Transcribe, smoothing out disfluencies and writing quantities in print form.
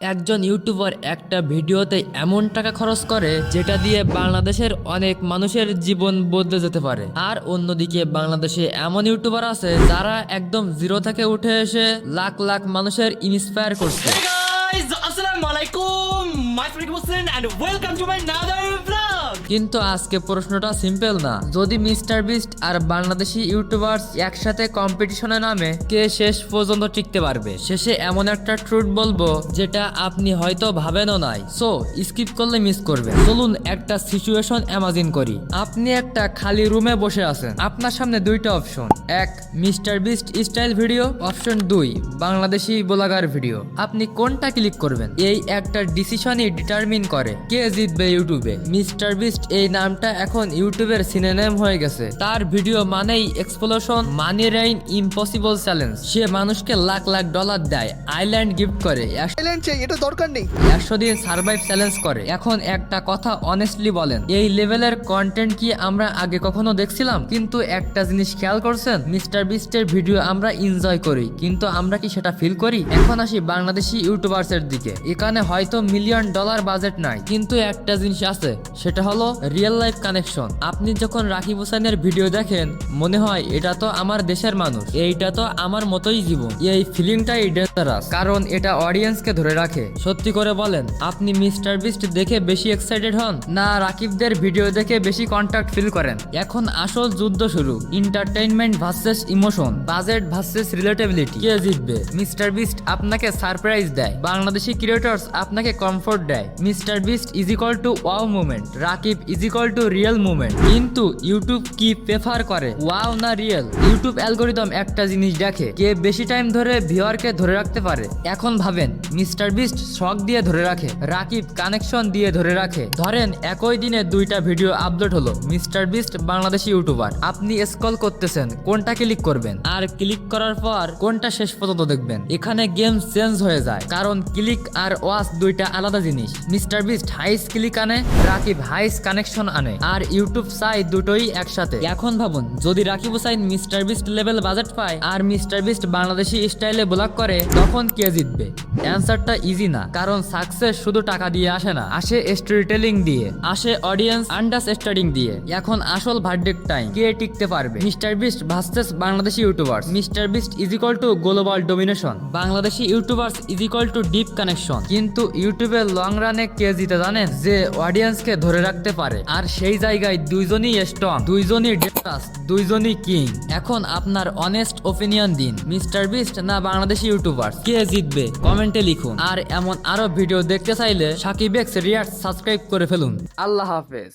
একজন ইউটিউবার একটা ভিডিওতে এমন টাকা খরচ করে যেটা দিয়ে বাংলাদেশের অনেক মানুষের জীবন বদলে যেতে পারে। আর অন্যদিকে বাংলাদেশে এমন ইউটিউবার আছে যারা একদম জিরো থেকে উঠে এসে লাখ লাখ মানুষের ইন্সপায়ার করছে। Hey guys, Assalamualaikum. My friend Hussein and welcome to my another vlog. কিন্তু আজকে প্রশ্নটা সিম্পল না। যদি মিস্টার বিস্ট আর বাংলাদেশি ইউটিউবার্স একসাথে কম্পিটিশনে নামে, কে শেষ পর্যন্ত টিকতে পারবে? শেষে এমন একটা ট্রুথ বলবো যেটা আপনি হয়তো ভাবেনও নাই, সো স্কিপ করলে মিস করবেন। চলুন একটা সিচুয়েশন ইমাজিন করি। আপনি একটা খালি রুমে বসে আছেন, আপনার সামনে দুইটা অপশন, এক mister beast style video, option 2 Bangladeshi blogger video. আপনি কোনটা ক্লিক করবেন? এই একটা ডিসিশনই ডিটারমিন করে কে জিতবে ইউটিউবে। মিস্টার বিস্ট এই নামটা এখন ইউটিউবের সিনোনিম হয়ে গেছে। তার ভিডিও মানেই এক্সপ্লোশন, মানি রেইন, ইম্পসিবল চ্যালেঞ্জ। সে মানুষকে লাখ লাখ ডলার দেয়, আইল্যান্ড গিফট করে, এটা দরকার নেই। 100 দিন সার্ভাইভ চ্যালেঞ্জ করে। এখন একটা কথা অনেস্টলি বলেন, এই লেভেলের কন্টেন্ট কি আমরা আগে কখনো দেখছিলাম? কিন্তু একটা জিনিস খেয়াল করছেন, মিস্টার বিস্টের ভিডিও আমরা এনজয় করি, কিন্তু আমরা কি সেটা ফিল করি? এখন আসি বাংলাদেশি ইউটিউবার্স এর দিকে। এখানে হয়তো মিলিয়ন ডলার বাজেট নাই, কিন্তু একটা জিনিস আছে, সেটা হলো রিয়েল লাইফ কানেকশন। আপনি যখন রাকিব হোসেনের ভিডিও দেখেন, মনে হয় এটা তো আমার দেশের মানুষ, এইটা তো আমার মতোই জীবন। এই ফিলিংটাই ডেঞ্জারাস, কারণ এটা অডিয়েন্সকে ধরে রাখে। সত্যি করে বলেন, আপনি মিস্টার বিস্ট দেখে বেশি এক্সাইটেড হন, না রাকিবদের ভিডিও দেখে বেশি কন্টাক্ট ফিল করেন? এখন আসল যুদ্ধ শুরু, entertainment versus emotion, budget versus relatability. কে জিতবে? মিস্টার বিস্ট আপনাকে সারপ্রাইজ দেয়, বাংলাদেশি ক্রিয়েটরস আপনাকে কমফোর্ট দেয়। Mister Beast is equal to wow movement, Rakib is equal to real movement. কিন্তু ইউটিউব কি প্রেফার করে, ওয়াও না রিয়েল? ইউটিউব অ্যালগোরিদম একটা জিনিস দেখে, কে বেশি টাইম ধরে ভিউয়ারকে ধরে রাখতে পারে। এখন ভাবেন, মিস্টার বিস্ট শক দিয়ে ধরে রাখে, রাকিব কানেকশন দিয়ে ধরে রাখে। ধরেন একই দিনে দুইটা ভিডিও আপলোড হলো, মিস্টার বিস্ট বাংলাদেশি ইউটিউবার। আপনি স্ক্রল করতেছেন, কোনটা ক্লিক করবেন? আর ক্লিক করার পর কোনটা শেষ পর্যন্ত দেখবেন? এখানে গেম চেঞ্জ হয়ে যায়, কারণ ক্লিক আর ওয়াচ দুইটা আলাদা জিনিস। মিস্টার বিস্ট হাইস ক্লিক আনে, রাকিব হাইস কানেকশন আনে, আর ইউটিউব চাই দুটোই একসাথে। এখন ভাবুন, যদি Rakib Hossain mister beast level budget পায় আর মিস্টার বিস্ট বাংলাদেশি স্টাইলে ব্লগ করে, তখন কে জিতবে? অ্যান্সারটা ইজি না, কারণ সাকসেস শুধু টাকা দিয়ে আসে না, আসে স্টোরি টেলিং দিয়ে, আসে অডিয়েন্স আন্ডারস্ট্যান্ডিং দিয়ে। এখন আসল ভার্ডিক্ট টাইম, কে টিকতে পারবে? Mister beast versus Bangladeshi YouTubers. Mister Beast is equal to global domination, Bangladeshi YouTubers is equal two deep connection. কিন্তু ইউটিউবের লং রানে কে জিতে জানেন? যে অডিয়েন্সকে ধরে রাখতে পারে, আর সেই জায়গায় দুইজনই স্ট্রং, দুইজনই ডেঞ্জারাস, দুইজনই কিং। এখন আপনার অনেস্ট ওপিনিয়ন দিন, মিস্টার বিস্ট না বাংলাদেশি ইউটিউবার্স? কে জিতবে কমেন্টে লিখুন। আর এমন আরো ভিডিও দেখতে চাইলে সাকিব এক্স রিয়াক্ট সাবস্ক্রাইব করে ফেলুন। আল্লাহ হাফেজ।